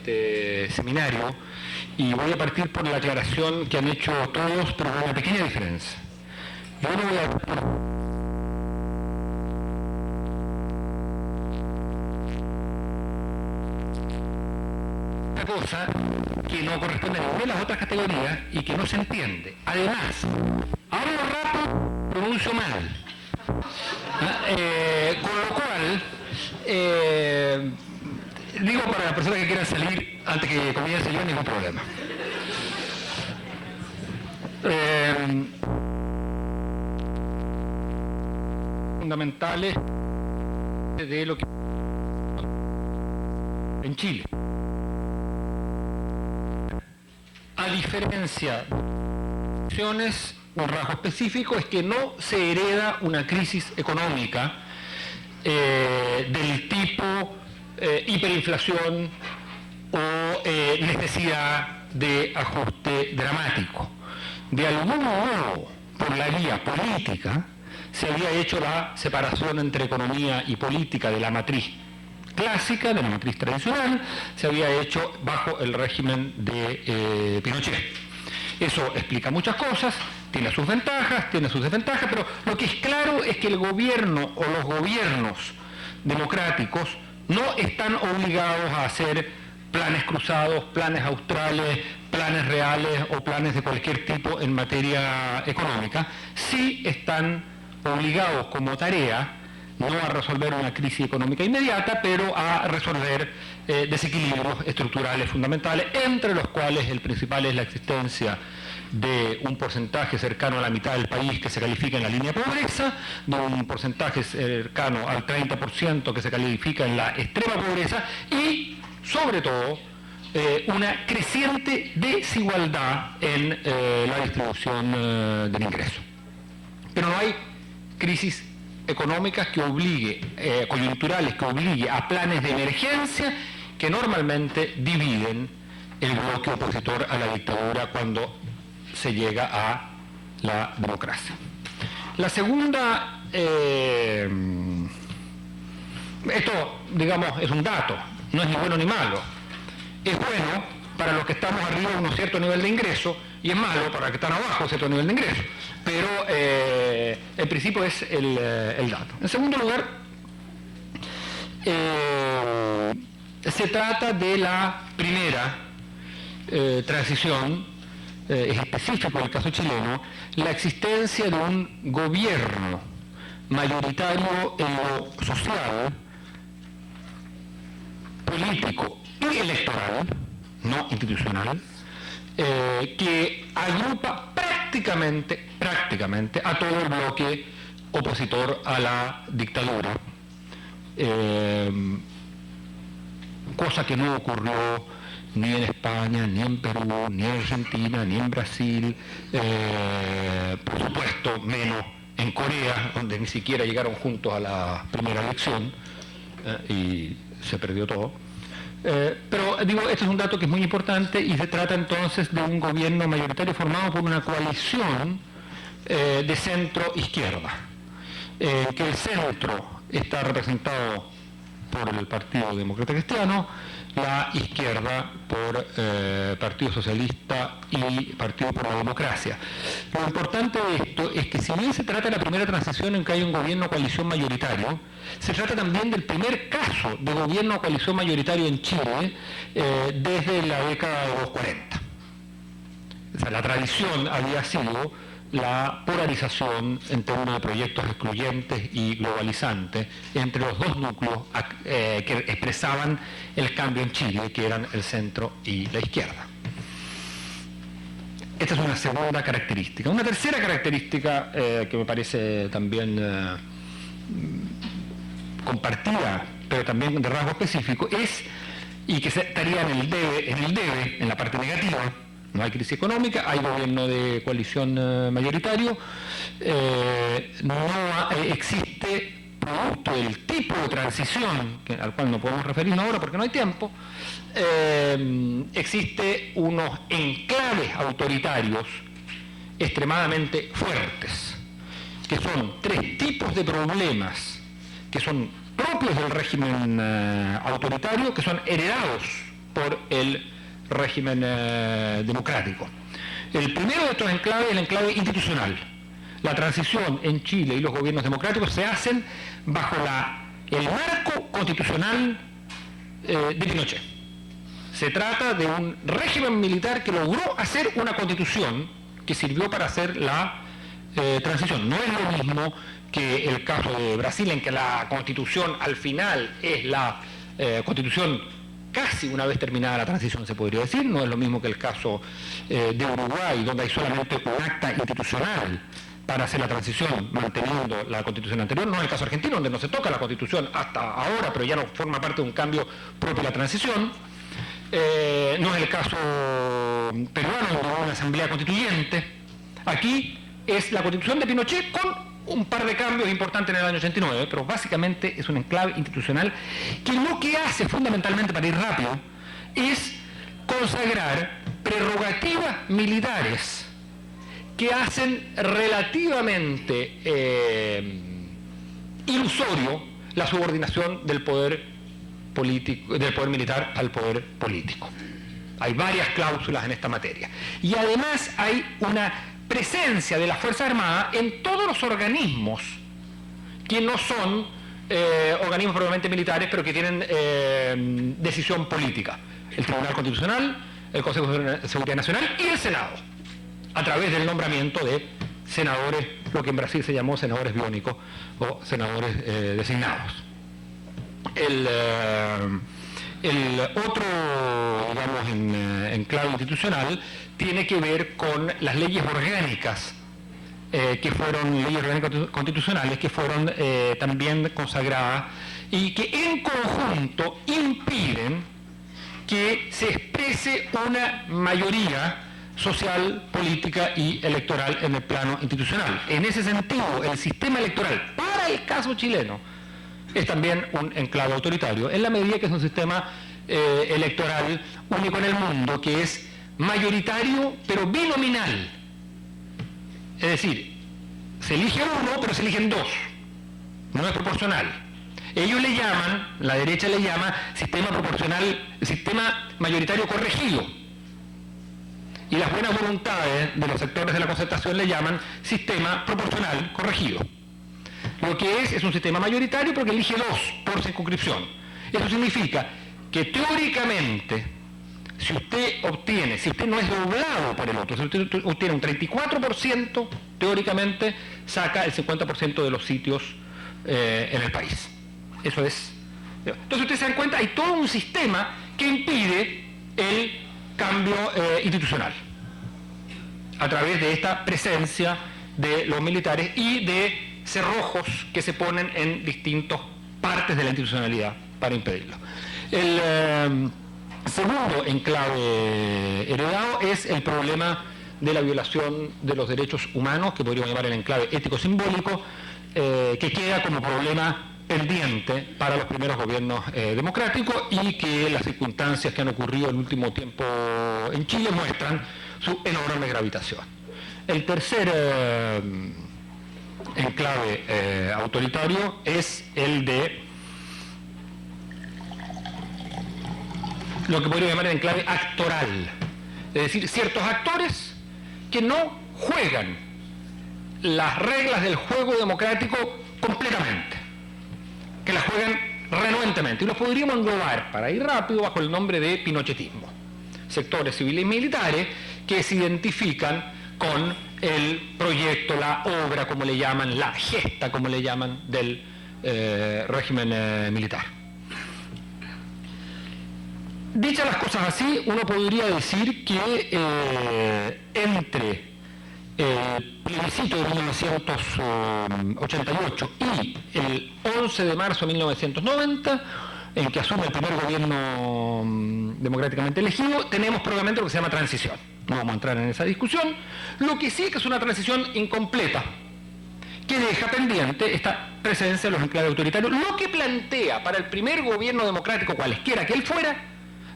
este seminario y voy a partir por la aclaración que han hecho todos, pero con una pequeña diferencia. Yo no voy a... cosa que no corresponde a ninguna de las otras categorías y que no se entiende. Además, hablo rápido, pronuncio mal. Con lo cual, digo para las personas que quieran salir antes que comience yo, ningún problema. Fundamentales de lo que en Chile. A diferencia de acciones, un rasgo específico es que no se hereda una crisis económica del tipo hiperinflación o necesidad de ajuste dramático. De algún modo, por la vía política, se había hecho la separación entre economía y política de la matriz clásica, de la matriz tradicional, se había hecho bajo el régimen de Pinochet. Eso explica muchas cosas, tiene sus ventajas, tiene sus desventajas, pero lo que es claro es que el gobierno o los gobiernos democráticos no están obligados a hacer planes cruzados, planes australes, planes reales o planes de cualquier tipo en materia económica. Sí están obligados como tarea no a resolver una crisis económica inmediata, pero a resolver desequilibrios estructurales fundamentales, entre los cuales el principal es la existencia de un porcentaje cercano a la mitad del país que se califica en la línea de pobreza, de un porcentaje cercano al 30% que se califica en la extrema pobreza y, sobre todo, una creciente desigualdad en la distribución del ingreso. Pero no hay crisis económicas que obligue, coyunturales que obligue a planes de emergencia que normalmente dividen el bloque opositor a la dictadura cuando se llega a la democracia. La segunda, esto digamos es un dato, no es ni bueno ni malo, es bueno para los que estamos arriba de un cierto nivel de ingreso y es malo para los que están abajo de un cierto nivel de ingreso. Pero el principio es el dato. En segundo lugar, se trata de la primera transición, es específico el caso chileno, la existencia de un gobierno mayoritario en lo social, político y electoral, no institucional, que agrupa prácticamente a todo el bloque opositor a la dictadura, cosa que no ocurrió ni en España, ni en Perú, ni en Argentina, ni en Brasil, por supuesto menos en Corea, donde ni siquiera llegaron juntos a la primera elección y se perdió todo. Pero digo, este es un dato que es muy importante y se trata entonces de un gobierno mayoritario formado por una coalición de centro-izquierda, que el centro está representado por el Partido Demócrata Cristiano, la izquierda por Partido Socialista y Partido por la Democracia. Lo importante de esto es que si bien se trata de la primera transición en que hay un gobierno coalición mayoritario, se trata también del primer caso de gobierno coalición mayoritario en Chile desde la década de los 40. O sea, la tradición había sido la polarización en términos de proyectos excluyentes y globalizantes entre los dos núcleos que expresaban el cambio en Chile, que eran el centro y la izquierda. Esta es una segunda característica. Una tercera característica que me parece también compartida, pero también de rasgo específico, es, y que estaría en la parte negativa, no hay crisis económica, hay gobierno de coalición mayoritario, no existe, producto del tipo de transición, al cual no podemos referirnos ahora porque no hay tiempo, existe unos enclaves autoritarios extremadamente fuertes, que son tres tipos de problemas que son propios del régimen autoritario, que son heredados por el régimen democrático. El primero de estos enclaves es el enclave institucional. La transición en Chile y los gobiernos democráticos se hacen bajo el marco constitucional de Pinochet. Se trata de un régimen militar que logró hacer una constitución que sirvió para hacer la transición. No es lo mismo que el caso de Brasil, en que la constitución al final es la constitución casi una vez terminada la transición, se podría decir. No es lo mismo que el caso de Uruguay, donde hay solamente un acta institucional para hacer la transición manteniendo la constitución anterior. No es el caso argentino, donde no se toca la constitución hasta ahora, pero ya no forma parte de un cambio propio de la transición. No es el caso peruano, donde hubo una asamblea constituyente. Aquí es la constitución de Pinochet con un par de cambios importantes en el año 89, pero básicamente es un enclave institucional que lo que hace fundamentalmente, para ir rápido, es consagrar prerrogativas militares que hacen relativamente ilusorio la subordinación del poder político, del poder militar al poder político. Hay varias cláusulas en esta materia. Y además hay una presencia de las Fuerzas Armadas en todos los organismos que no son organismos propiamente militares, pero que tienen decisión política. El Tribunal Constitucional, el Consejo de Seguridad Nacional y el Senado, a través del nombramiento de senadores, lo que en Brasil se llamó senadores biónicos o senadores designados. El otro, digamos, en clave institucional tiene que ver con las leyes orgánicas, que fueron leyes orgánicas constitucionales, que fueron también consagradas y que en conjunto impiden que se exprese una mayoría social, política y electoral en el plano institucional. En ese sentido, el sistema electoral, para el caso chileno, es también un enclave autoritario, en la medida que es un sistema electoral único en el mundo, que es mayoritario pero binominal. Es decir, se elige uno, pero se eligen dos. No es proporcional. Ellos le llaman, la derecha le llama sistema proporcional, sistema mayoritario corregido. Y las buenas voluntades de los sectores de la concertación le llaman sistema proporcional corregido. Lo que es un sistema mayoritario porque elige dos por circunscripción. Eso significa que teóricamente, si usted no es doblado por el otro, si usted obtiene un 34%, teóricamente saca el 50% de los sitios en el país. Eso es. Entonces ustedes se dan cuenta, hay todo un sistema que impide el cambio institucional a través de esta presencia de los militares y de cerrojos que se ponen en distintas partes de la institucionalidad para impedirlo. El segundo enclave heredado es el problema de la violación de los derechos humanos, que podríamos llamar el enclave ético-simbólico, que queda como problema pendiente para los primeros gobiernos democráticos y que las circunstancias que han ocurrido en el último tiempo en Chile muestran su enorme gravitación. El tercer enclave autoritario es el de lo que podríamos llamar el enclave actoral, es decir, ciertos actores que no juegan las reglas del juego democrático completamente, que las juegan renuentemente, y los podríamos englobar, para ir rápido, bajo el nombre de pinochetismo. Sectores civiles y militares que se identifican con el proyecto, la obra, como le llaman, la gesta, como le llaman, del régimen militar. Dichas las cosas así, uno podría decir que entre el plebiscito de 1988 y el 11 de marzo de 1990, en que asume el primer gobierno democráticamente elegido, tenemos probablemente lo que se llama transición. No vamos a entrar en esa discusión. Lo que sí es que es una transición incompleta, que deja pendiente esta presencia de los enclaves autoritarios, lo que plantea para el primer gobierno democrático, cualesquiera que él fuera,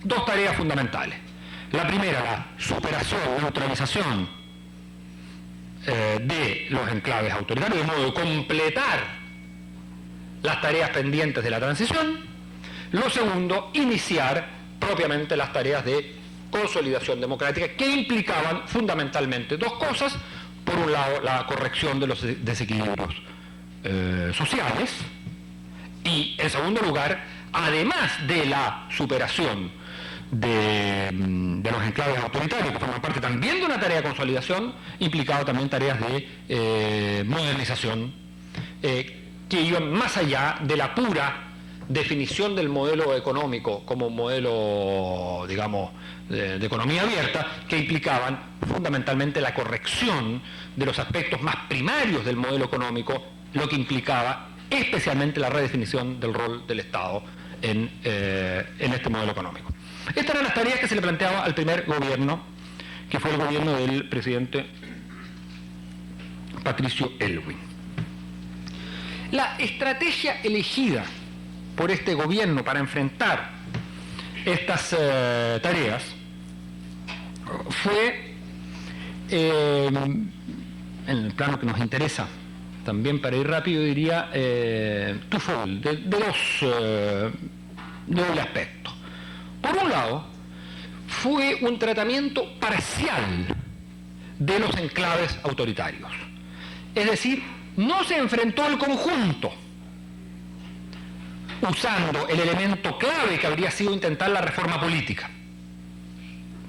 dos tareas fundamentales. La primera, la superación, neutralización de los enclaves autoritarios, de modo de completar las tareas pendientes de la transición. Lo segundo, iniciar propiamente las tareas de consolidación democrática, que implicaban fundamentalmente dos cosas. Por un lado, la corrección de los desequilibrios sociales, y en segundo lugar, además de la superación de los enclaves autoritarios, que forman parte también de una tarea de consolidación, implicaba también tareas de modernización que iban más allá de la pura definición del modelo económico como un modelo, digamos, de economía abierta, que implicaban fundamentalmente la corrección de los aspectos más primarios del modelo económico, lo que implicaba especialmente la redefinición del rol del Estado en este modelo económico. Estas eran las tareas que se le planteaba al primer gobierno, que fue el gobierno del presidente Patricio Aylwin. La estrategia elegida por este gobierno para enfrentar estas tareas fue, en el plano que nos interesa, también para ir rápido diría, twofold, de doble aspecto. Por un lado, fue un tratamiento parcial de los enclaves autoritarios. Es decir, no se enfrentó al conjunto, usando el elemento clave que habría sido intentar la reforma política,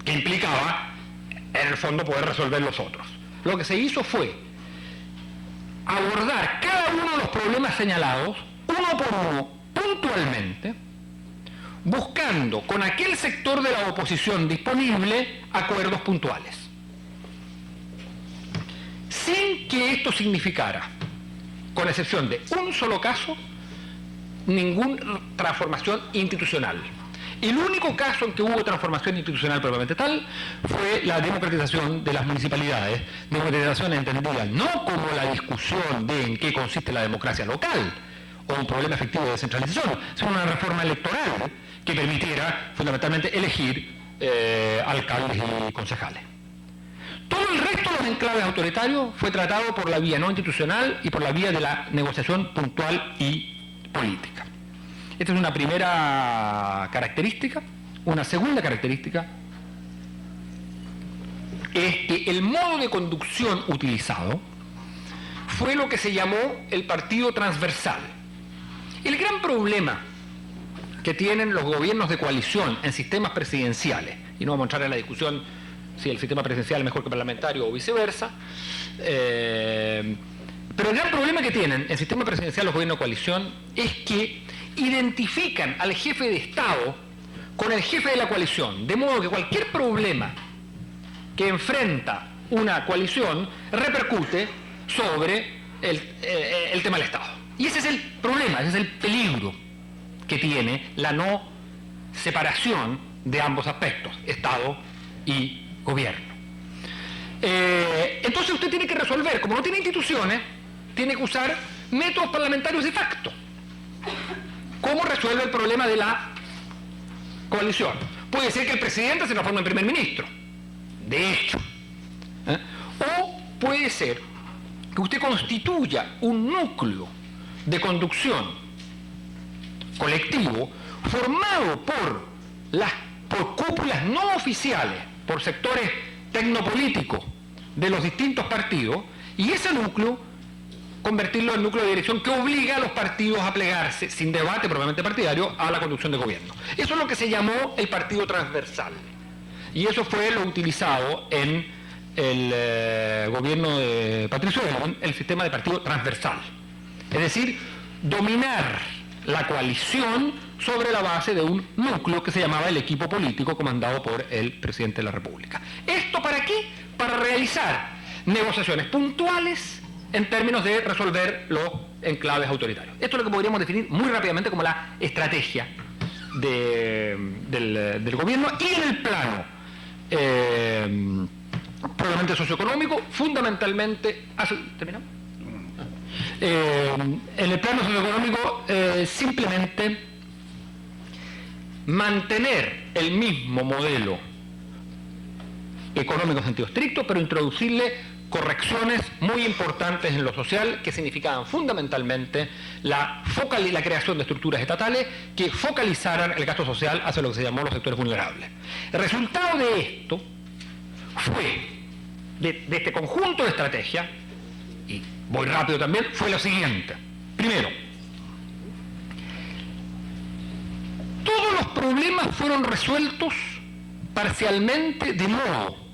que implicaba, en el fondo, poder resolver los otros. Lo que se hizo fue abordar cada uno de los problemas señalados, uno por uno, puntualmente, buscando con aquel sector de la oposición disponible acuerdos puntuales, sin que esto significara, con excepción de un solo caso, ninguna transformación institucional. El único caso en que hubo transformación institucional propiamente tal fue la democratización de las municipalidades, democratización entendida no como la discusión de en qué consiste la democracia local o un problema efectivo de descentralización, sino una reforma electoral que permitiera fundamentalmente elegir alcaldes y concejales. Todo el resto de los enclaves autoritarios fue tratado por la vía no institucional y por la vía de la negociación puntual y política. Esta es una primera característica. Una segunda característica es que el modo de conducción utilizado fue lo que se llamó el partido transversal. El gran problema que tienen los gobiernos de coalición en sistemas presidenciales, y no vamos a entrar en la discusión si el sistema presidencial es mejor que parlamentario o viceversa, pero el gran problema que tienen en el sistema presidencial los gobiernos de coalición es que identifican al jefe de Estado con el jefe de la coalición, de modo que cualquier problema que enfrenta una coalición repercute sobre el tema del Estado. Y ese es el problema, ese es el peligro que tiene la no separación de ambos aspectos, Estado y gobierno. Entonces usted tiene que resolver, como no tiene instituciones, tiene que usar métodos parlamentarios de facto. ¿Cómo resuelve el problema de la coalición? Puede ser que el presidente se transforme en primer ministro, de hecho. O puede ser que usted constituya un núcleo de conducción colectivo formado por cúpulas no oficiales, por sectores tecnopolíticos de los distintos partidos, y ese núcleo convertirlo en núcleo de dirección que obliga a los partidos a plegarse, sin debate propiamente partidario, a la conducción de gobierno. Eso es lo que se llamó el partido transversal. Y eso fue lo utilizado en el gobierno de Patricio Aylwin, el sistema de partido transversal. Es decir, dominar la coalición sobre la base de un núcleo que se llamaba el equipo político comandado por el presidente de la República. ¿Esto para qué? Para realizar negociaciones puntuales en términos de resolver los enclaves autoritarios. Esto es lo que podríamos definir muy rápidamente como la estrategia del gobierno, y en el plano probablemente socioeconómico, fundamentalmente... ¿Terminamos? En el plano socioeconómico, simplemente mantener el mismo modelo económico en sentido estricto, pero introducirle correcciones muy importantes en lo social que significaban fundamentalmente la creación de estructuras estatales que focalizaran el gasto social hacia lo que se llamó los sectores vulnerables. El resultado de esto fue, de este conjunto de estrategias, y voy rápido también, fue lo siguiente. Primero, todos los problemas fueron resueltos parcialmente de modo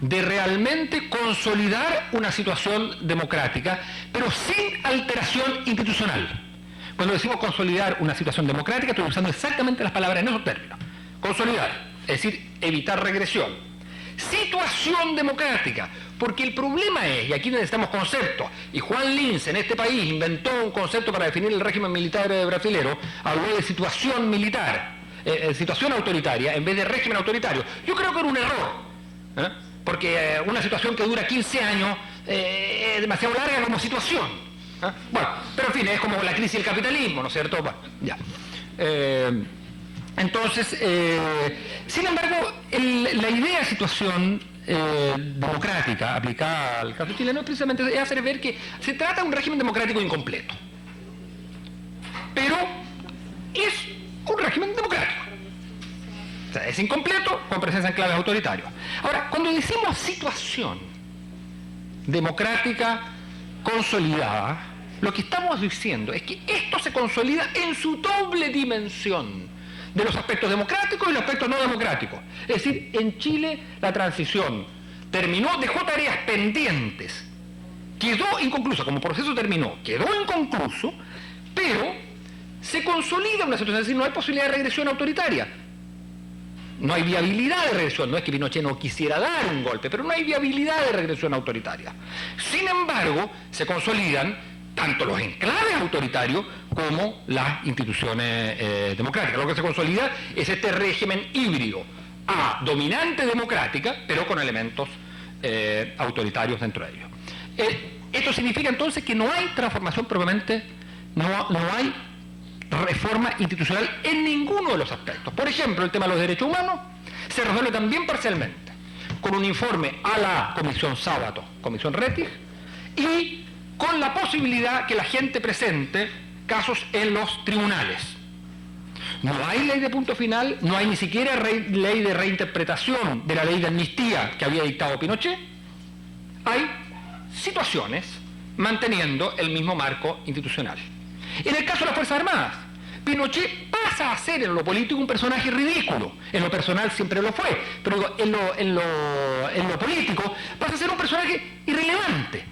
de realmente consolidar una situación democrática, pero sin alteración institucional. Cuando decimos consolidar una situación democrática, estoy usando exactamente las palabras en esos términos. Consolidar, es decir, evitar regresión. Situación democrática, porque el problema es, y aquí necesitamos conceptos, y Juan Lince en este país inventó un concepto para definir el régimen militar brasilero, habló de situación militar, situación autoritaria, en vez de régimen autoritario. Yo creo que era un error, porque una situación que dura 15 años es demasiado larga como situación. Bueno, pero en fin, es como la crisis del capitalismo, ¿no es cierto? Bueno, ya. Entonces, sin embargo, la idea de situación democrática aplicada al caso chileno es precisamente hacer ver que se trata de un régimen democrático incompleto. Pero es un régimen democrático. O sea, es incompleto con presencia en claves autoritarias. Ahora, cuando decimos situación democrática consolidada, lo que estamos diciendo es que esto se consolida en su doble dimensión de los aspectos democráticos y los aspectos no democráticos. Es decir, en Chile la transición terminó, dejó tareas pendientes, quedó inconclusa, como proceso terminó, quedó inconcluso, pero se consolida una situación, es decir, no hay posibilidad de regresión autoritaria. No hay viabilidad de regresión, no es que Pinochet no quisiera dar un golpe, pero no hay viabilidad de regresión autoritaria. Sin embargo, se consolidan tanto los enclaves autoritarios como las instituciones democráticas. Lo que se consolida es este régimen híbrido a dominante democrática, pero con elementos autoritarios dentro de ellos. Esto significa entonces que no hay transformación propiamente, no hay reforma institucional en ninguno de los aspectos. Por ejemplo, el tema de los derechos humanos se resuelve también parcialmente, con un informe a la Comisión Sábato, Comisión Rettig, y con la posibilidad que la gente presente casos en los tribunales. No hay ley de punto final, no hay ni siquiera ley de reinterpretación de la ley de amnistía que había dictado Pinochet. Hay situaciones manteniendo el mismo marco institucional. En el caso de las Fuerzas Armadas, Pinochet pasa a ser en lo político un personaje ridículo. En lo personal siempre lo fue, pero en lo político pasa a ser un personaje irrelevante.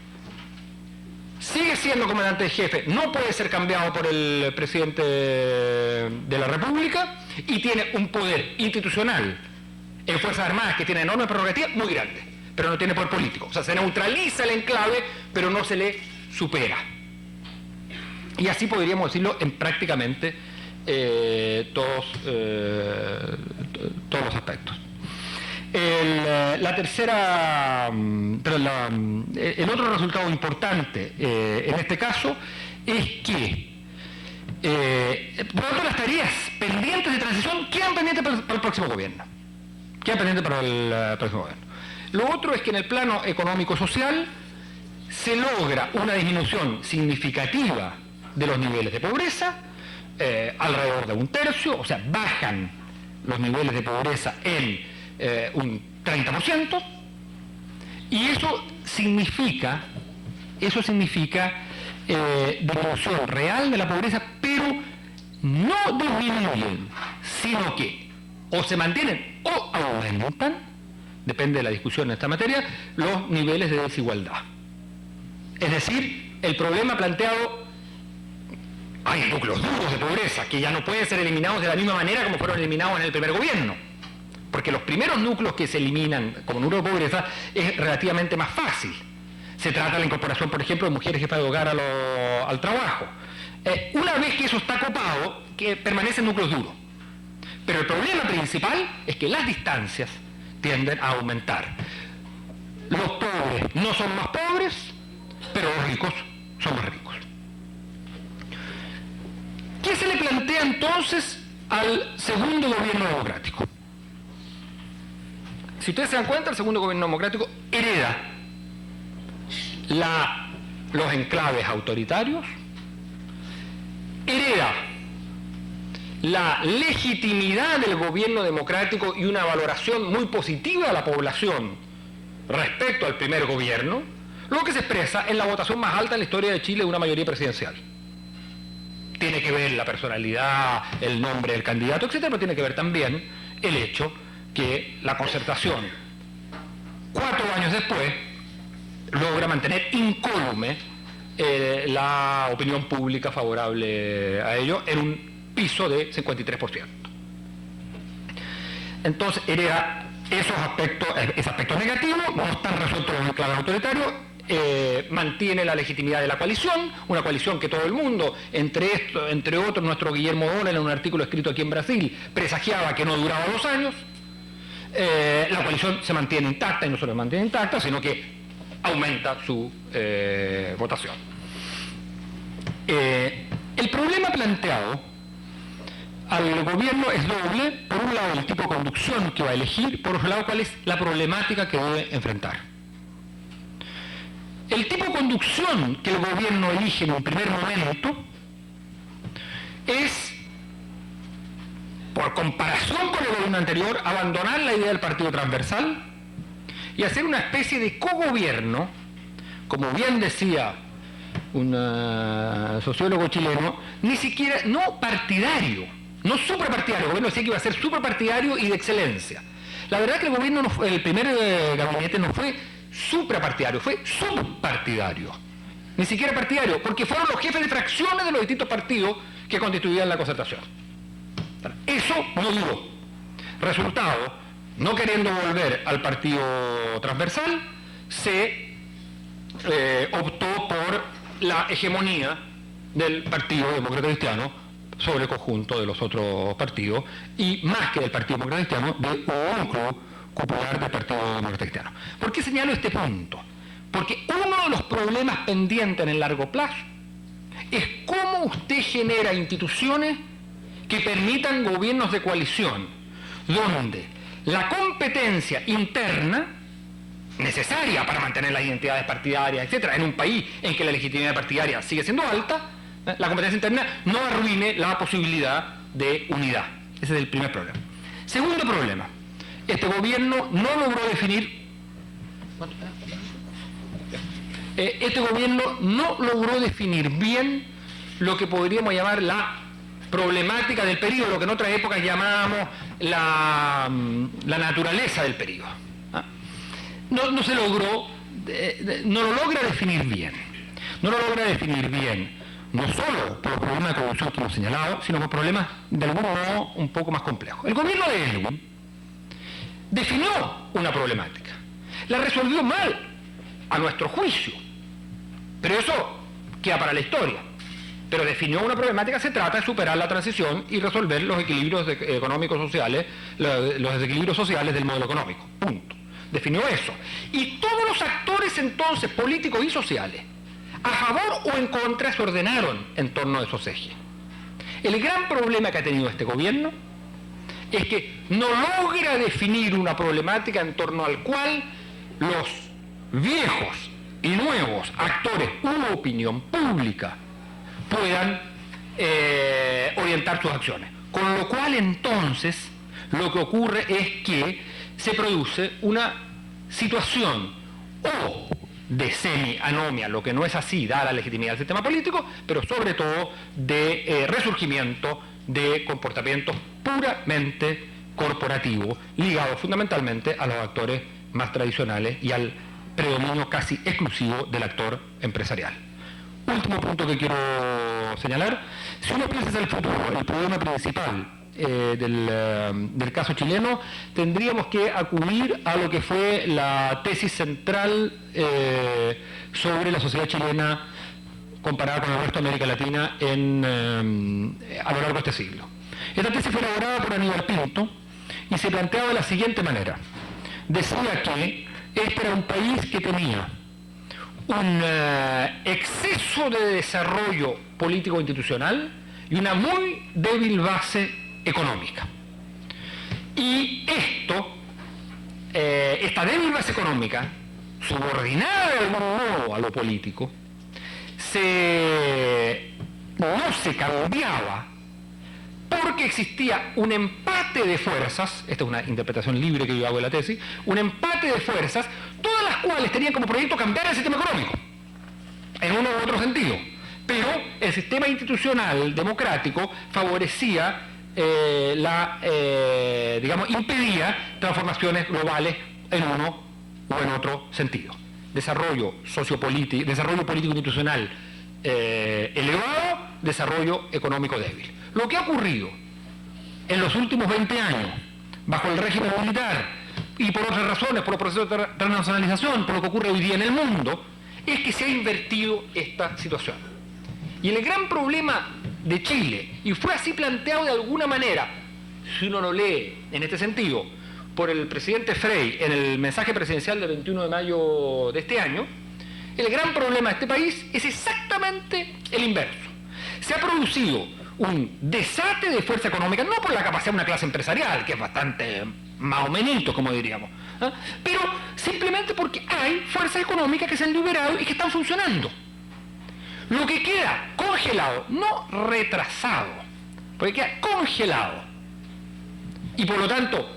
Sigue siendo comandante en jefe, no puede ser cambiado por el presidente de la República y tiene un poder institucional en Fuerzas Armadas que tiene enormes prerrogativas muy grande, pero no tiene poder político. O sea, se neutraliza el enclave, pero no se le supera. Y así podríamos decirlo en prácticamente todos los aspectos. El otro resultado importante en este caso es que por lo tanto las tareas pendientes de transición quedan pendientes para el próximo gobierno. Lo otro es que en el plano económico-social se logra una disminución significativa de los niveles de pobreza, alrededor de 1/3, o sea, bajan los niveles de pobreza en un 30%, y eso significa disminución real de la pobreza, pero no disminuyen, sino que o se mantienen o aumentan, depende de la discusión en esta materia, los niveles de desigualdad. Es decir, el problema planteado, hay núcleos duros de pobreza que ya no pueden ser eliminados de la misma manera como fueron eliminados en el primer gobierno, porque los primeros núcleos que se eliminan como núcleo de pobreza es relativamente más fácil. Se trata de la incorporación, por ejemplo, de mujeres jefas de hogar al trabajo. Una vez que eso está copado, que permanecen núcleos duros. Pero el problema principal es que las distancias tienden a aumentar. Los pobres no son más pobres, pero los ricos son más ricos. ¿Qué se le plantea entonces al segundo gobierno democrático? Si ustedes se dan cuenta, el segundo gobierno democrático hereda los enclaves autoritarios, hereda la legitimidad del gobierno democrático y una valoración muy positiva de la población respecto al primer gobierno, lo que se expresa en la votación más alta en la historia de Chile de una mayoría presidencial. Tiene que ver la personalidad, el nombre del candidato, etcétera, pero tiene que ver también el hecho que la Concertación, 4 años después, logra mantener incólume la opinión pública favorable a ello en un piso de 53%. Entonces, hereda esos aspectos negativos, no están resueltos los enclaves autoritarios, mantiene la legitimidad de la coalición, una coalición que todo el mundo, entre otros nuestro Guillermo Dónel, en un artículo escrito aquí en Brasil, presagiaba que no duraba 2 años. La coalición se mantiene intacta, y no solo se mantiene intacta, sino que aumenta su votación. El problema planteado al gobierno es doble. Por un lado, el tipo de conducción que va a elegir, por otro lado, cuál es la problemática que debe enfrentar. El tipo de conducción que el gobierno elige en un primer momento es, por comparación con el gobierno anterior, abandonar la idea del partido transversal y hacer una especie de cogobierno, como bien decía un sociólogo chileno, ni siquiera, no partidario, no suprapartidario. El gobierno decía que iba a ser suprapartidario y de excelencia. La verdad es que el gobierno, el primer gabinete no fue suprapartidario, fue subpartidario. Ni siquiera partidario, porque fueron los jefes de fracciones de los distintos partidos que constituían la Concertación. Eso no duró. Resultado, no queriendo volver al partido transversal, se optó por la hegemonía del Partido Demócrata Cristiano sobre el conjunto de los otros partidos, y más que del Partido Demócrata Cristiano, de un núcleo popular del Partido Demócrata Cristiano. ¿Por qué señalo este punto? Porque uno de los problemas pendientes en el largo plazo es cómo usted genera instituciones que permitan gobiernos de coalición, donde la competencia interna, necesaria para mantener las identidades partidarias, etcétera, en un país en que la legitimidad partidaria sigue siendo alta, la competencia interna no arruine la posibilidad de unidad. Ese es el primer problema. Segundo problema, este gobierno no logró definir bien lo que podríamos llamar la problemática del periodo, lo que en otras épocas llamábamos la naturaleza del periodo. No se logró, no lo logra definir bien. No lo logra definir bien, no solo por los problemas de corrupción que hemos señalado, sino por problemas de algún modo un poco más complejos. El gobierno de Elwin definió una problemática, la resolvió mal, a nuestro juicio, pero eso queda para la historia. Pero definió una problemática, se trata de superar la transición y resolver los equilibrios económicos sociales, los desequilibrios sociales del modelo económico, punto. Definió eso. Y todos los actores entonces, políticos y sociales, a favor o en contra, se ordenaron en torno a esos ejes. El gran problema que ha tenido este gobierno es que no logra definir una problemática en torno al cual los viejos y nuevos actores u opinión pública puedan orientar sus acciones. Con lo cual entonces lo que ocurre es que se produce una situación o de semi-anomia, lo que no es así, dada la legitimidad del sistema político, pero sobre todo de resurgimiento de comportamientos puramente corporativos, ligados fundamentalmente a los actores más tradicionales y al predominio casi exclusivo del actor empresarial. Último punto que quiero señalar: si uno piensa hacia el futuro, el problema principal del caso chileno, tendríamos que acudir a lo que fue la tesis central sobre la sociedad chilena comparada con el resto de América Latina a lo largo de este siglo. Esta tesis fue elaborada por Aníbal Pinto y se planteaba de la siguiente manera. Decía que este era un país que tenía un exceso de desarrollo político-institucional y una muy débil base económica. Y esta débil base económica, subordinada de algún modo a lo político, no se cambiaba porque existía un empate de fuerzas, esta es una interpretación libre que yo hago de la tesis, un empate de fuerzas, todas las cuales tenían como proyecto cambiar el sistema económico, en uno u otro sentido. Pero el sistema institucional democrático favorecía, impedía transformaciones globales en uno o en otro sentido. Desarrollo sociopolítico, desarrollo político institucional elevado, desarrollo económico débil. Lo que ha ocurrido en los últimos 20 años, bajo el régimen militar, y por otras razones, por los procesos de transnacionalización, por lo que ocurre hoy día en el mundo, es que se ha invertido esta situación. Y el gran problema de Chile, y fue así planteado de alguna manera, si uno lo lee en este sentido, por el presidente Frei en el mensaje presidencial del 21 de mayo de este año, el gran problema de este país es exactamente el inverso. Se ha producido un desate de fuerza económica, no por la capacidad de una clase empresarial, que es bastante más o menos, como diríamos, ¿eh? Pero simplemente porque hay fuerzas económicas que se han liberado y que están funcionando. Lo que queda congelado, no retrasado, porque queda congelado y por lo tanto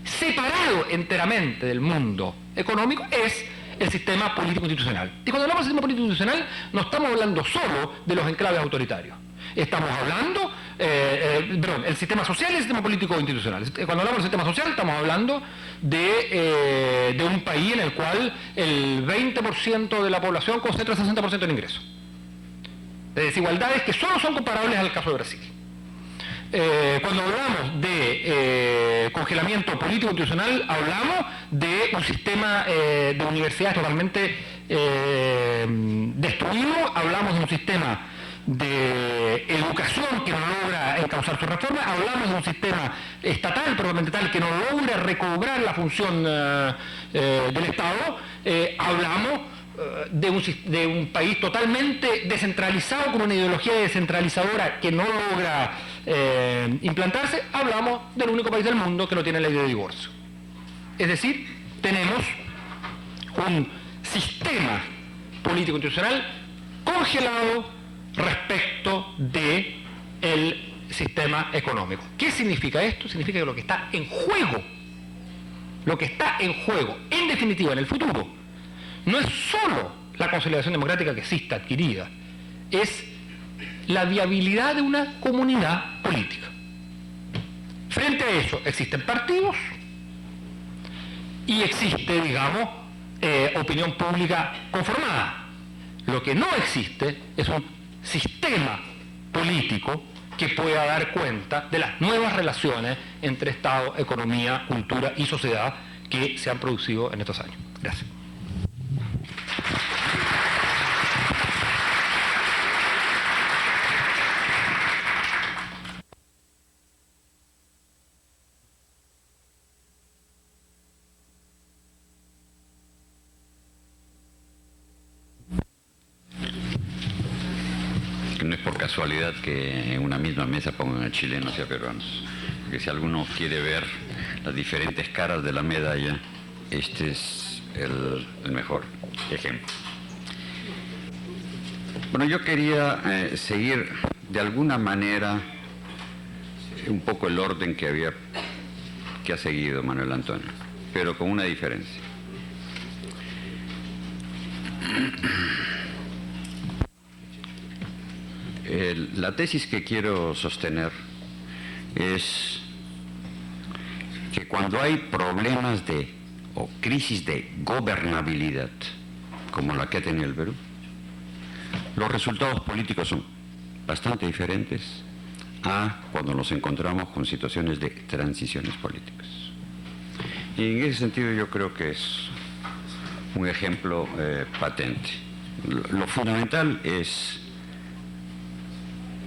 separado enteramente del mundo económico, es el sistema político-institucional. Y cuando hablamos de sistema político-institucional no estamos hablando solo de los enclaves autoritarios. Estamos hablando, el sistema social y el sistema político-institucional. Cuando hablamos del sistema social estamos hablando de un país en el cual el 20% de la población concentra el 60% del ingreso. De desigualdades que solo son comparables al caso de Brasil. Cuando hablamos de congelamiento político-institucional, hablamos de un sistema de universidades totalmente destruido, hablamos de un sistema de educación que no logra encauzar su reforma, hablamos de un sistema estatal, probablemente tal, que no logra recobrar la función del Estado, hablamos de un país totalmente descentralizado, con una ideología descentralizadora que no logra implantarse, hablamos del único país del mundo que no tiene ley de divorcio. Es decir, tenemos un sistema político-institucional congelado respecto del sistema económico. ¿Qué significa esto? Significa que lo que está en juego, en definitiva, en el futuro, no es solo la consolidación democrática que exista adquirida, es la viabilidad de una comunidad política. Frente a eso existen partidos y existe, digamos, opinión pública conformada. Lo que no existe es un sistema político que pueda dar cuenta de las nuevas relaciones entre Estado, economía, cultura y sociedad que se han producido en estos años. Gracias. No es por casualidad que en una misma mesa pongan a chilenos y a peruanos, porque si alguno quiere ver las diferentes caras de la medalla, este es el mejor ejemplo. Bueno, yo quería seguir de alguna manera un poco el orden que ha seguido Manuel Antonio, pero con una diferencia. La tesis que quiero sostener es que cuando hay problemas o crisis de gobernabilidad, como la que ha tenido el Perú, los resultados políticos son bastante diferentes a cuando nos encontramos con situaciones de transiciones políticas. Y en ese sentido yo creo que es un ejemplo patente. Lo fundamental es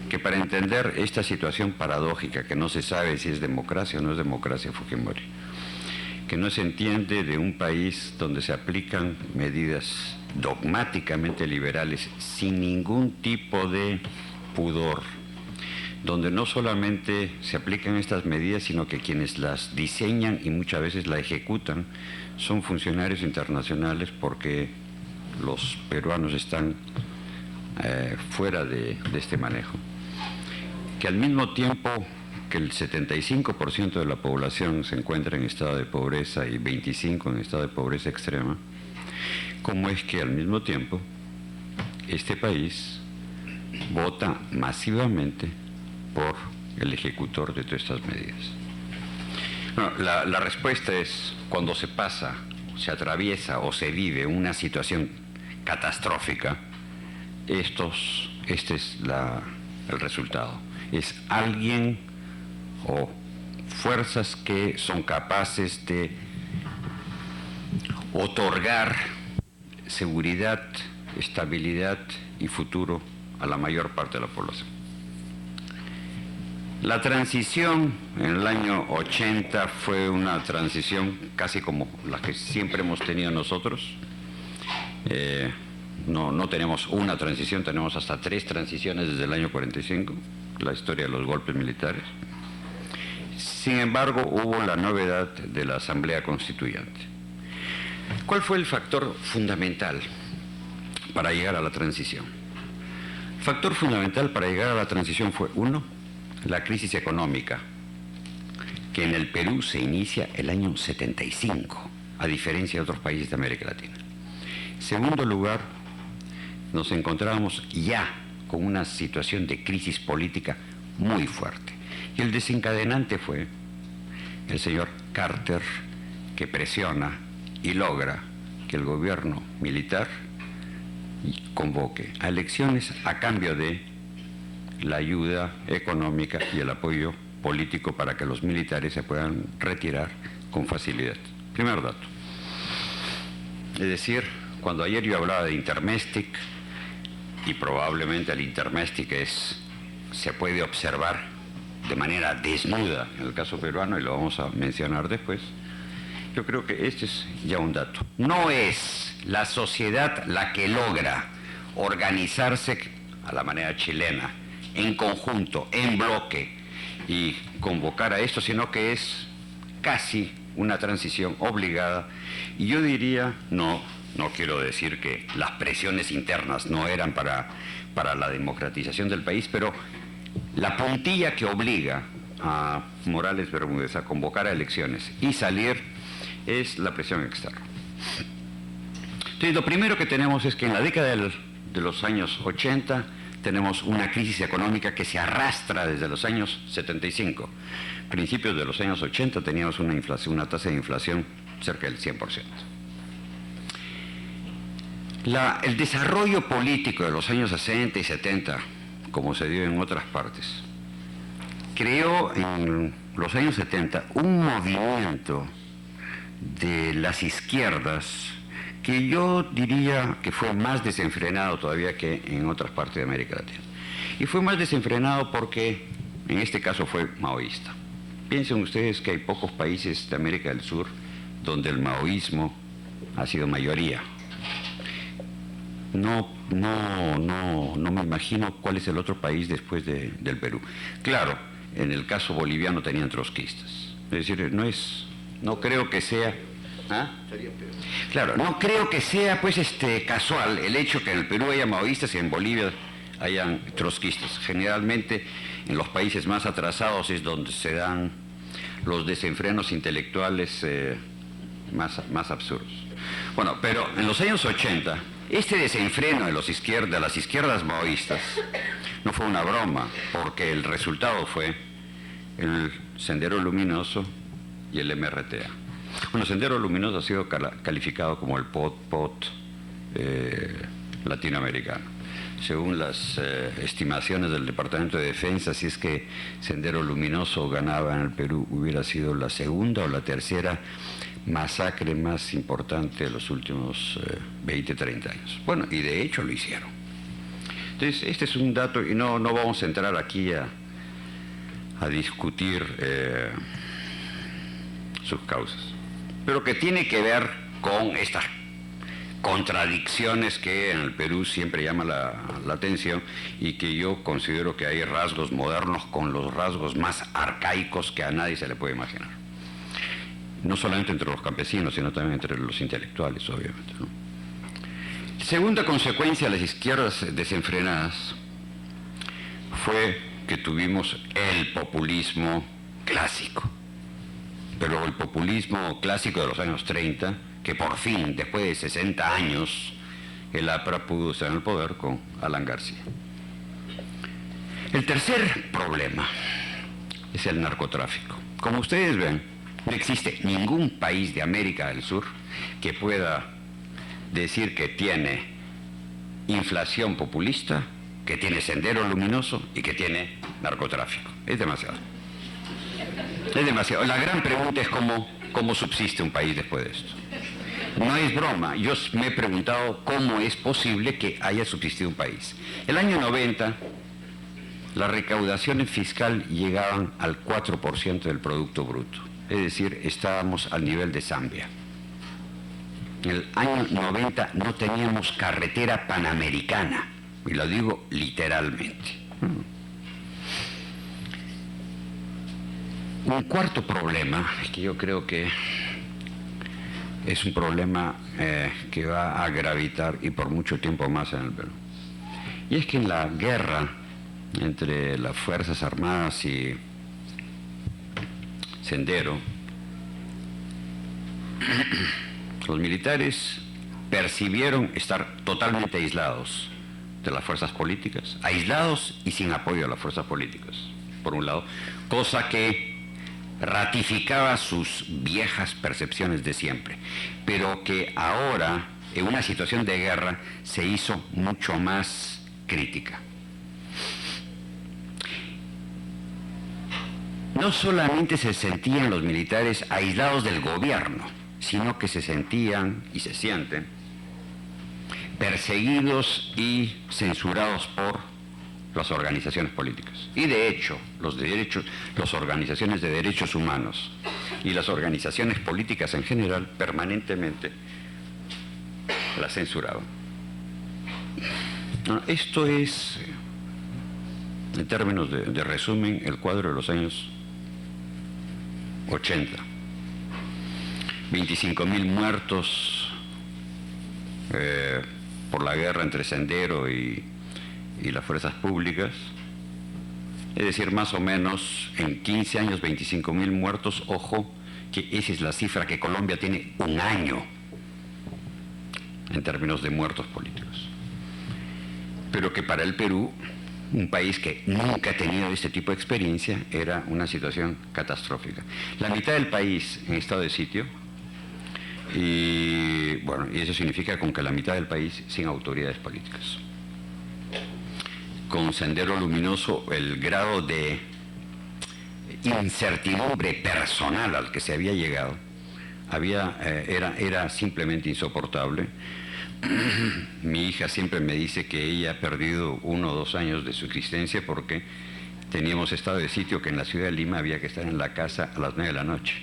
que para entender esta situación paradójica, que no se sabe si es democracia o no es democracia Fujimori, que no se entiende de un país donde se aplican medidas dogmáticamente liberales sin ningún tipo de pudor, donde no solamente se aplican estas medidas, sino que quienes las diseñan y muchas veces la ejecutan son funcionarios internacionales, porque los peruanos están fuera de este manejo. Que al mismo tiempo que el 75% de la población se encuentra en estado de pobreza y 25% en estado de pobreza extrema, ¿cómo es que al mismo tiempo este país vota masivamente por el ejecutor de todas estas medidas? Bueno, la respuesta es: cuando se pasa, se atraviesa o se vive una situación catastrófica, este es el resultado. Es alguien o fuerzas que son capaces de otorgar seguridad, estabilidad y futuro a la mayor parte de la población. La transición en el año 80 fue una transición casi como la que siempre hemos tenido nosotros. No tenemos una transición, tenemos hasta 3 transiciones desde el año 45, la historia de los golpes militares. Sin embargo, hubo la novedad de la Asamblea Constituyente. ¿Cuál fue el factor fundamental para llegar a la transición? El factor fundamental para llegar a la transición fue, 1, la crisis económica, que en el Perú se inicia el año 75, a diferencia de otros países de América Latina. Segundo lugar, nos encontrábamos ya con una situación de crisis política muy fuerte. Y el desencadenante fue el señor Carter, que presiona y logra que el gobierno militar convoque a elecciones a cambio de la ayuda económica y el apoyo político para que los militares se puedan retirar con facilidad. Primer dato. Es decir, cuando ayer yo hablaba de Intermestic, y probablemente el Intermestic se puede observar de manera desnuda en el caso peruano, y lo vamos a mencionar después, yo creo que este es ya un dato. No es la sociedad la que logra organizarse a la manera chilena, en conjunto, en bloque, y convocar a esto, sino que es casi una transición obligada. Y yo diría, no quiero decir que las presiones internas no eran para la democratización del país, pero la puntilla que obliga a Morales Bermúdez a convocar a elecciones y salir es la presión externa. Entonces, lo primero que tenemos es que en la década de los años 80 tenemos una crisis económica que se arrastra desde los años 75. Principios de los años 80 teníamos una tasa de inflación cerca del 100%. El desarrollo político de los años 60 y 70, como se dio en otras partes, creó en los años 70 un movimiento de las izquierdas que yo diría que fue más desenfrenado todavía que en otras partes de América Latina. Y fue más desenfrenado porque en este caso fue maoísta. Piensen ustedes que hay pocos países de América del Sur donde el maoísmo ha sido mayoría. No me imagino cuál es el otro país después del Perú. Claro, en el caso boliviano tenían trotskistas. Es decir, no creo que sea... ¿Ah? Claro, no creo que sea pues casual el hecho que en el Perú haya maoístas y en Bolivia hayan trotskistas. Generalmente en los países más atrasados es donde se dan los desenfrenos intelectuales más absurdos. Bueno, pero en los años 80, este desenfreno de las izquierdas maoístas no fue una broma, porque el resultado fue el Sendero Luminoso y el MRTA. Bueno, Sendero Luminoso ha sido calificado como el Pol-Pot latinoamericano. Según las estimaciones del Departamento de Defensa, si es que Sendero Luminoso ganaba en el Perú, hubiera sido la segunda o la tercera masacre más importante de los últimos 20, 30 años. Bueno, y de hecho lo hicieron. Entonces, este es un dato, y no vamos a entrar aquí a discutir sus causas, pero que tiene que ver con estas contradicciones que en el Perú siempre llama la atención y que yo considero que hay rasgos modernos con los rasgos más arcaicos que a nadie se le puede imaginar. No solamente entre los campesinos, sino también entre los intelectuales, obviamente, ¿no? Segunda consecuencia de las izquierdas desenfrenadas fue que tuvimos el populismo clásico. Pero el populismo clásico de los años 30, que por fin, después de 60 años, el APRA pudo estar en el poder con Alan García. El tercer problema es el narcotráfico. Como ustedes ven, no existe ningún país de América del Sur que pueda decir que tiene inflación populista, que tiene sendero luminoso y que tiene narcotráfico. Es demasiado. Es demasiado. La gran pregunta es cómo subsiste un país después de esto. No es broma. Yo me he preguntado cómo es posible que haya subsistido un país. El año 90, las recaudaciones fiscales llegaban al 4% del Producto Bruto. Es decir, estábamos al nivel de Zambia. En el año 90 no teníamos carretera panamericana, y lo digo literalmente. Un cuarto problema, que yo creo que es un problema que va a gravitar y por mucho tiempo más en el Perú, y es que en la guerra entre las Fuerzas Armadas y Sendero, los militares percibieron estar totalmente aislados de las fuerzas políticas, aislados y sin apoyo a las fuerzas políticas, por un lado, cosa que ratificaba sus viejas percepciones de siempre, pero que ahora, en una situación de guerra, se hizo mucho más crítica. No solamente se sentían los militares aislados del gobierno, sino que se sentían y se sienten perseguidos y censurados por las organizaciones políticas. Y de hecho, las organizaciones de derechos humanos y las organizaciones políticas en general permanentemente las censuraban. Esto es, en términos de resumen, el cuadro de los años 80. 25.000 muertos por la guerra entre Sendero y las fuerzas públicas. Es decir, más o menos en 15 años 25.000 muertos. Ojo, que esa es la cifra que Colombia tiene un año en términos de muertos políticos. Pero que para el Perú, un país que nunca ha tenido este tipo de experiencia, era una situación catastrófica. La mitad del país en estado de sitio, y bueno, y eso significa con que la mitad del país sin autoridades políticas. Con Sendero Luminoso, el grado de incertidumbre personal al que se había llegado era simplemente insoportable. Mi hija siempre me dice que ella ha perdido 1 o 2 años de su existencia porque teníamos estado de sitio que en la ciudad de Lima había que estar en la casa a las 9 de la noche.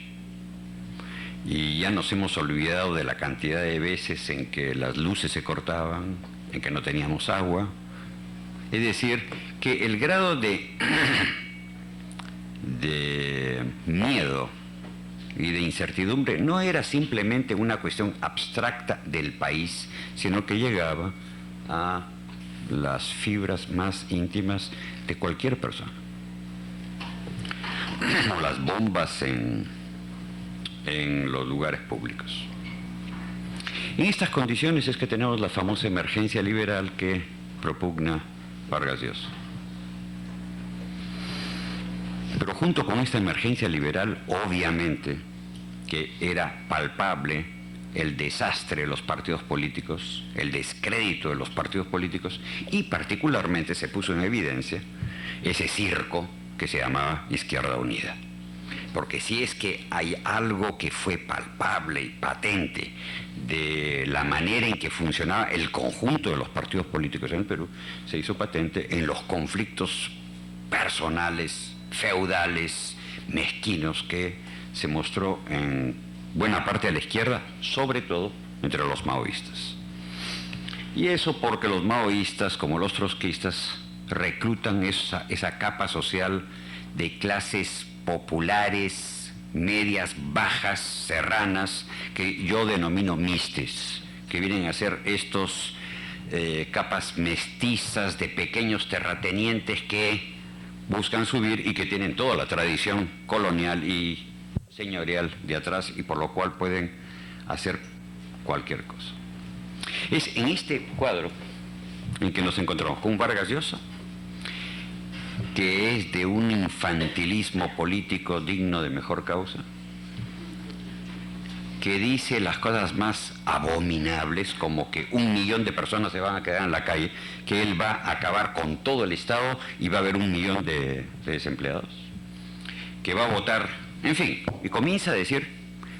Y ya nos hemos olvidado de la cantidad de veces en que las luces se cortaban, en que no teníamos agua. Es decir, que el grado de miedo y de incertidumbre no era simplemente una cuestión abstracta del país, sino que llegaba a las fibras más íntimas de cualquier persona. O las bombas en los lugares públicos. En estas condiciones es que tenemos la famosa emergencia liberal que propugna Vargas Llosa. Pero junto con esta emergencia liberal, obviamente, que era palpable el desastre de los partidos políticos, el descrédito de los partidos políticos, y particularmente se puso en evidencia ese circo que se llamaba Izquierda Unida. Porque si es que hay algo que fue palpable y patente de la manera en que funcionaba el conjunto de los partidos políticos en el Perú, se hizo patente en los conflictos personales, feudales, mezquinos que se mostró en buena parte de la izquierda, sobre todo entre los maoístas. Y eso porque los maoístas, como los trotskistas, reclutan esa capa social de clases populares, medias, bajas, serranas, que yo denomino mistes, que vienen a ser estos capas mestizas de pequeños terratenientes que buscan subir y que tienen toda la tradición colonial y señorial de atrás y por lo cual pueden hacer cualquier cosa. Es en este cuadro en que nos encontramos con Vargas Llosa, que es de un infantilismo político digno de mejor causa, que dice las cosas más abominables, como que 1 millón de personas se van a quedar en la calle, que él va a acabar con todo el Estado y va a haber 1 millón de desempleados, que va a votar, en fin, y comienza a decir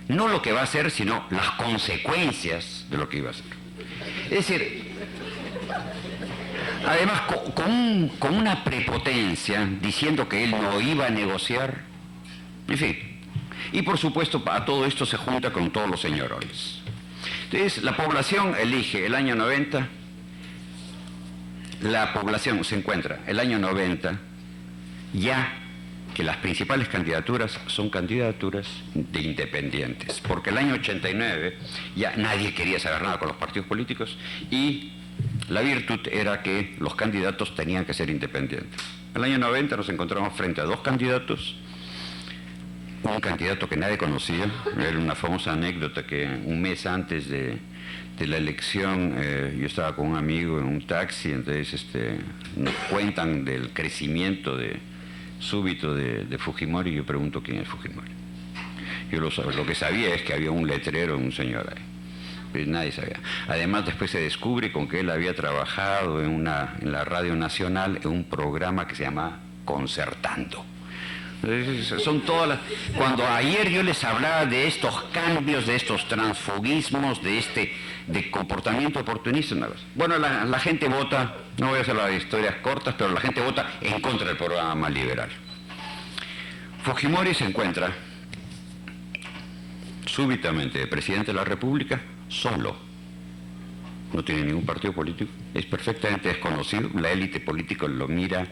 no lo que va a hacer, sino las consecuencias de lo que iba a hacer. Es decir, además con una prepotencia, diciendo que él no iba a negociar, en fin. Y por supuesto, a todo esto se junta con todos los señorones. Entonces, la población elige el año 90, la población se encuentra el año 90 ya que las principales candidaturas son candidaturas de independientes, porque el año 89 ya nadie quería saber nada con los partidos políticos y la virtud era que los candidatos tenían que ser independientes. El año 90 nos encontramos frente a 2 candidatos, un candidato que nadie conocía, era una famosa anécdota que un mes antes de la elección yo estaba con un amigo en un taxi, entonces nos cuentan del crecimiento súbito de Fujimori y yo pregunto quién es Fujimori. Yo lo que sabía es que había un letrero, un señor ahí. Pero nadie sabía. Además después se descubre con que él había trabajado en la Radio Nacional en un programa que se llama Concertando. Son todas las... Cuando ayer yo les hablaba de estos cambios, de estos transfugismos, de comportamiento oportunista, bueno, la gente vota, no voy a hacer las historias cortas, pero la gente vota en contra del programa liberal. Fujimori se encuentra súbitamente presidente de la República solo. No tiene ningún partido político, es perfectamente desconocido, la élite política lo mira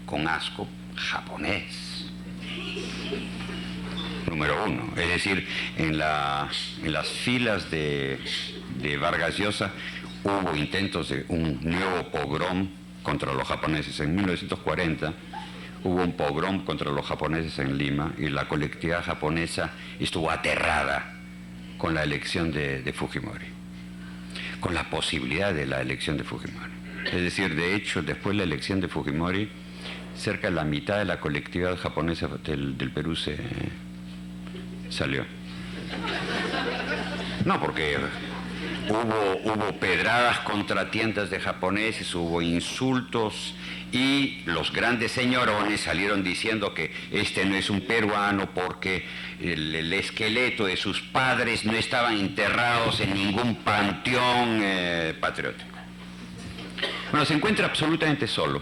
con asco, japonés. Número 1, es decir, en las filas de Vargas Llosa hubo intentos de un nuevo pogrom contra los japoneses. En 1940 hubo un pogrom contra los japoneses en Lima y la colectividad japonesa estuvo aterrada con la elección de Fujimori, con la posibilidad de la elección de Fujimori. Es decir, de hecho, después de la elección de Fujimori, cerca de la mitad de la colectividad japonesa del Perú se salió. No, porque hubo pedradas contra tiendas de japoneses, hubo insultos y los grandes señorones salieron diciendo que este no es un peruano porque el esqueleto de sus padres no estaban enterrados en ningún panteón patriótico. Bueno, se encuentra absolutamente solo.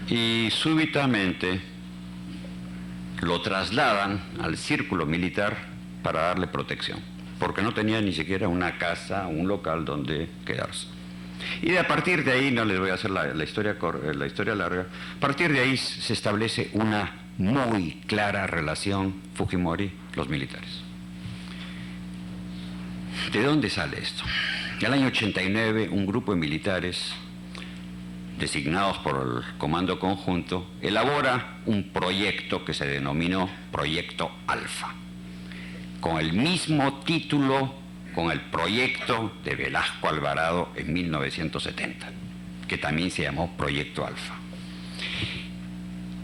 Y súbitamente lo trasladan al círculo militar para darle protección, porque no tenía ni siquiera una casa, un local donde quedarse. Y a partir de ahí, no les voy a hacer la historia larga, a partir de ahí se establece una muy clara relación Fujimori-los militares. ¿De dónde sale esto? En el año 89, un grupo de militares designados por el Comando Conjunto, elabora un proyecto que se denominó Proyecto Alfa, con el mismo título con el proyecto de Velasco Alvarado en 1970, que también se llamó Proyecto Alfa.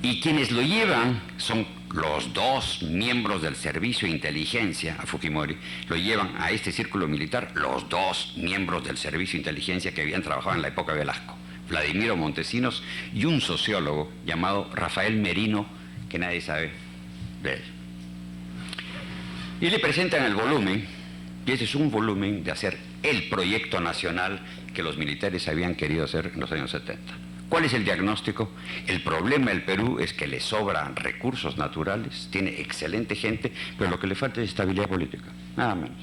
Y quienes lo llevan son los 2 miembros del Servicio de Inteligencia, a Fujimori, lo llevan a este círculo militar los 2 miembros del Servicio de Inteligencia que habían trabajado en la época de Velasco, Vladimiro Montesinos y un sociólogo llamado Rafael Merino, que nadie sabe de él. Y le presentan el volumen, y ese es un volumen de hacer el proyecto nacional que los militares habían querido hacer en los años 70. ¿Cuál es el diagnóstico? El problema del Perú es que le sobran recursos naturales, tiene excelente gente, pero lo que le falta es estabilidad política, nada menos.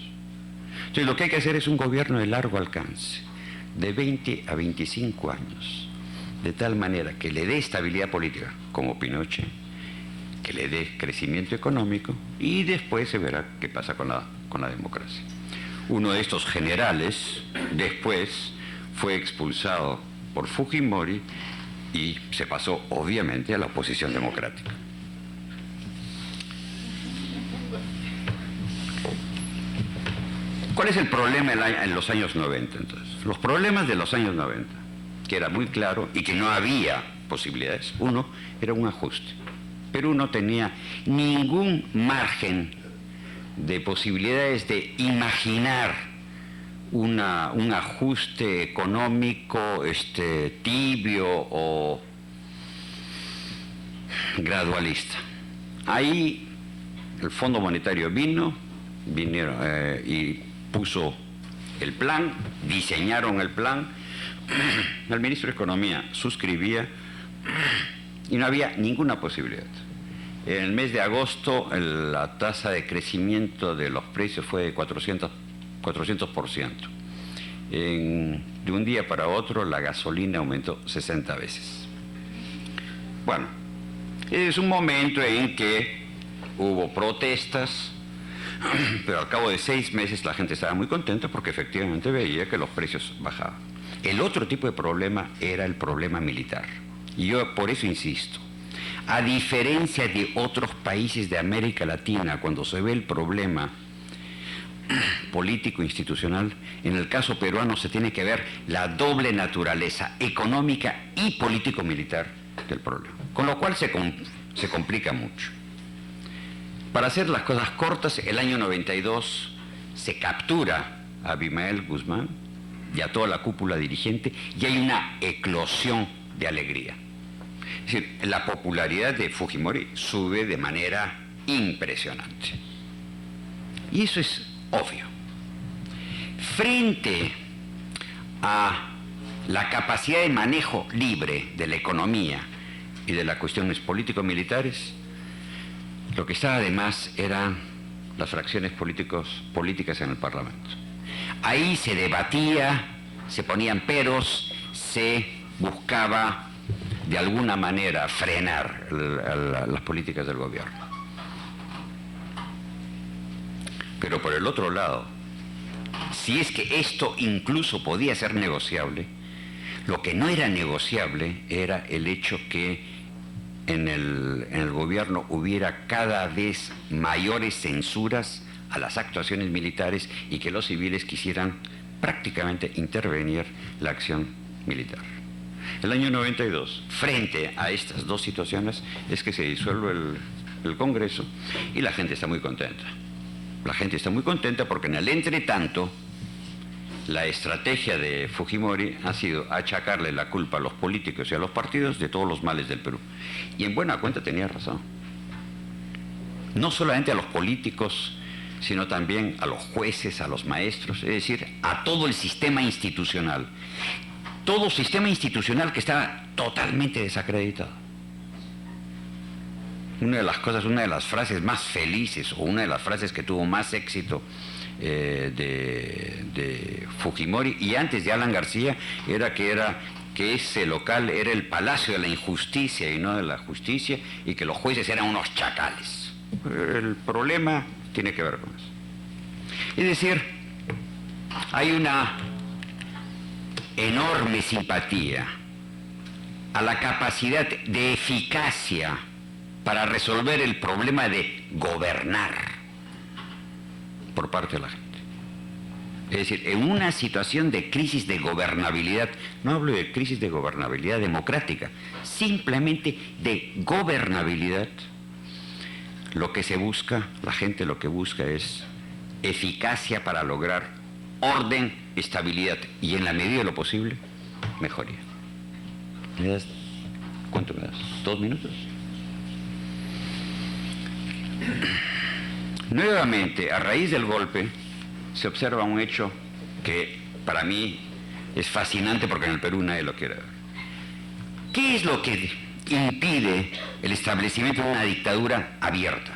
Entonces lo que hay que hacer es un gobierno de largo alcance, de 20 a 25 años, de tal manera que le dé estabilidad política, como Pinochet, que le dé crecimiento económico, y después se verá qué pasa con la democracia. Uno de estos generales después fue expulsado por Fujimori y se pasó obviamente a la oposición democrática. ¿Cuál es el problema en los años 90 entonces? Los problemas de los años 90, que era muy claro y que no había posibilidades. Uno, era un ajuste. Perú no tenía ningún margen de posibilidades de imaginar un ajuste económico tibio o gradualista. Ahí el Fondo Monetario vinieron y puso el plan, diseñaron el plan, el ministro de Economía suscribía y no había ninguna posibilidad. En el mes de agosto la tasa de crecimiento de los precios fue de 400%. De un día para otro la gasolina aumentó 60 veces. Bueno, es un momento en que hubo protestas, pero al cabo de 6 meses la gente estaba muy contenta porque efectivamente veía que los precios bajaban. El otro tipo de problema era el problema militar. Y yo por eso insisto, a diferencia de otros países de América Latina, cuando se ve el problema político institucional, en el caso peruano se tiene que ver la doble naturaleza económica y político-militar del problema, con lo cual se complica mucho. Para hacer las cosas cortas, el año 92 se captura a Abimael Guzmán y a toda la cúpula dirigente y hay una eclosión de alegría. Es decir, la popularidad de Fujimori sube de manera impresionante. Y eso es obvio. Frente a la capacidad de manejo libre de la economía y de las cuestiones político-militares, lo que estaba además eran las fracciones políticas en el Parlamento. Ahí se debatía, se ponían peros, se buscaba de alguna manera frenar las políticas del gobierno. Pero por el otro lado, si es que esto incluso podía ser negociable, lo que no era negociable era el hecho que en el gobierno hubiera cada vez mayores censuras a las actuaciones militares y que los civiles quisieran prácticamente intervenir la acción militar. El año 92, frente a estas dos situaciones, es que se disuelve el Congreso y la gente está muy contenta. La gente está muy contenta porque en el entretanto la estrategia de Fujimori ha sido achacarle la culpa a los políticos y a los partidos de todos los males del Perú. Y en buena cuenta tenía razón. No solamente a los políticos, sino también a los jueces, a los maestros, es decir, a todo el sistema institucional. Todo sistema institucional que estaba totalmente desacreditado. Una de las frases más felices, o una de las frases que tuvo más éxito de Fujimori y antes de Alan García, era que ese local era el palacio de la injusticia y no de la justicia, y que los jueces eran unos chacales. El problema tiene que ver con eso. Es decir, hay una enorme simpatía a la capacidad de eficacia para resolver el problema de gobernar por parte de la gente. Es decir, en una situación de crisis de gobernabilidad, no hablo de crisis de gobernabilidad democrática, simplemente de gobernabilidad, lo que se busca, la gente lo que busca es eficacia para lograr orden, estabilidad y en la medida de lo posible, mejoría. ¿Me das? ¿Cuánto me das? ¿2 minutos? Nuevamente, a raíz del golpe, se observa un hecho que para mí es fascinante porque en el Perú nadie lo quiere ver. ¿Qué es lo que impide el establecimiento de una dictadura abierta?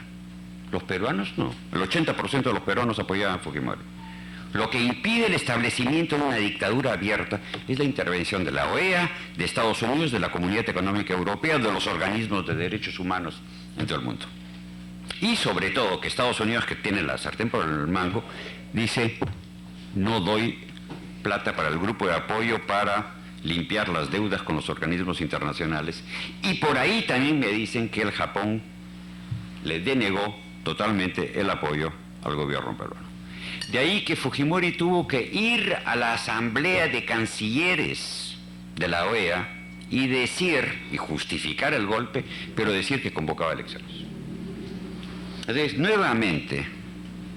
Los peruanos no. El 80% de los peruanos apoyaban a Fujimori. Lo que impide el establecimiento de una dictadura abierta es la intervención de la OEA, de Estados Unidos, de la Comunidad Económica Europea, de los organismos de derechos humanos en todo el mundo. Y sobre todo que Estados Unidos, que tiene la sartén por el mango, dice: no doy plata para el grupo de apoyo para limpiar las deudas con los organismos internacionales. Y por ahí también me dicen que el Japón le denegó totalmente el apoyo al gobierno peruano. De ahí que Fujimori tuvo que ir a la asamblea de cancilleres de la OEA y decir, y justificar el golpe, pero decir que convocaba elecciones. Entonces, nuevamente,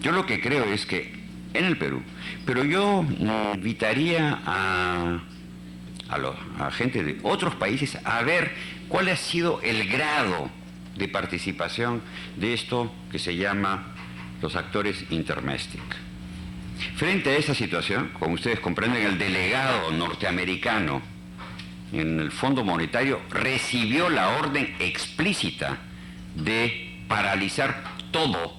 yo lo que creo es que en el Perú, pero yo invitaría a gente de otros países a ver cuál ha sido el grado de participación de esto que se llama los actores intermestic. Frente a esta situación, como ustedes comprenden, el delegado norteamericano en el Fondo Monetario recibió la orden explícita de paralizar todo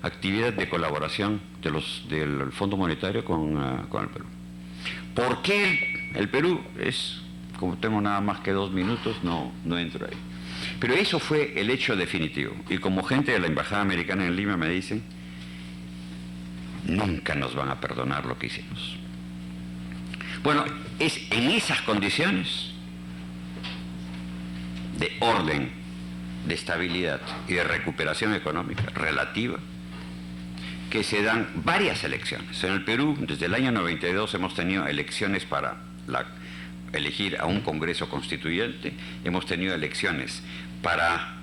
actividad de colaboración del Fondo Monetario con el Perú. ¿Por qué el Perú? Como tengo nada más que 2 minutos, no entro ahí. Pero eso fue el hecho definitivo. Y como gente de la Embajada Americana en Lima me dicen: nunca nos van a perdonar lo que hicimos. Bueno, es en esas condiciones de orden, de estabilidad y de recuperación económica relativa que se dan varias elecciones. En el Perú, desde el año 92 hemos tenido elecciones para elegir a un Congreso Constituyente, hemos tenido elecciones para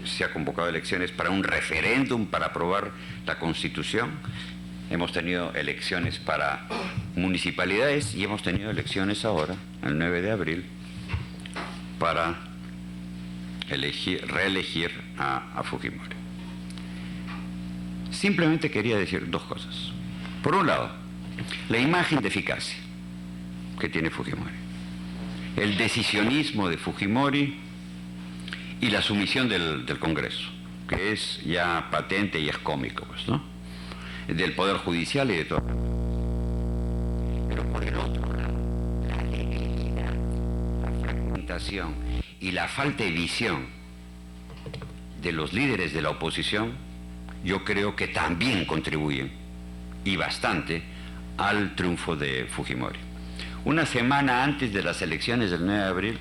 se ha convocado elecciones para un referéndum para aprobar la Constitución, hemos tenido elecciones para municipalidades y hemos tenido elecciones ahora, el 9 de abril, para reelegir a Fujimori. Simplemente quería decir 2 cosas. Por un lado, la imagen de eficacia que tiene Fujimori, el decisionismo de Fujimori y la sumisión del Congreso, que es ya patente y es cómico, pues, ¿no? Del Poder Judicial y de todo. Pero por el otro lado, la debilidad, la fragmentación y la falta de visión de los líderes de la oposición, yo creo que también contribuyen, y bastante, al triunfo de Fujimori. Una semana antes de las elecciones del 9 de abril,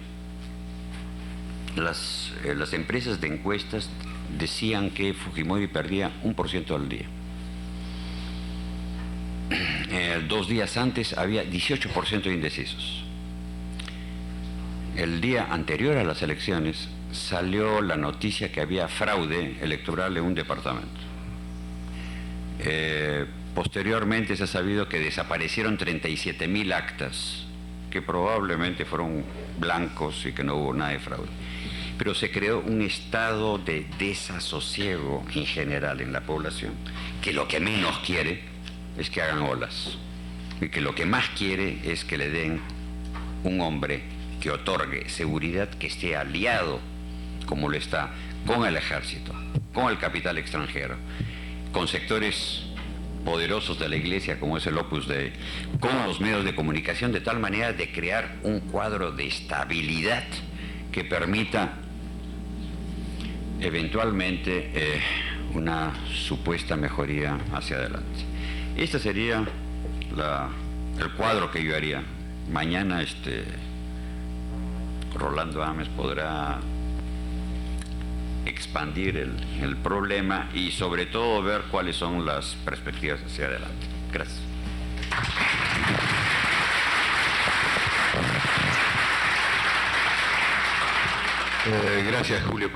las empresas de encuestas decían que Fujimori perdía 1% al día. 2 días antes había 18% de indecisos. El día anterior a las elecciones salió la noticia que había fraude electoral en un departamento. Posteriormente se ha sabido que desaparecieron 37.000 actas, que probablemente fueron blancos y que no hubo nada de fraude. Pero se creó un estado de desasosiego en general en la población, que lo que menos quiere es que hagan olas, y que lo que más quiere es que le den un hombre que otorgue seguridad, que esté aliado, como lo está, con el ejército, con el capital extranjero, con sectores poderosos de la Iglesia, como es el Opus Dei, con los medios de comunicación, de tal manera de crear un cuadro de estabilidad que permita eventualmente una supuesta mejoría hacia adelante. Este sería el cuadro que yo haría. Mañana Rolando Ames podrá expandir el problema y sobre todo ver cuáles son las perspectivas hacia adelante. Gracias. Gracias, Julio.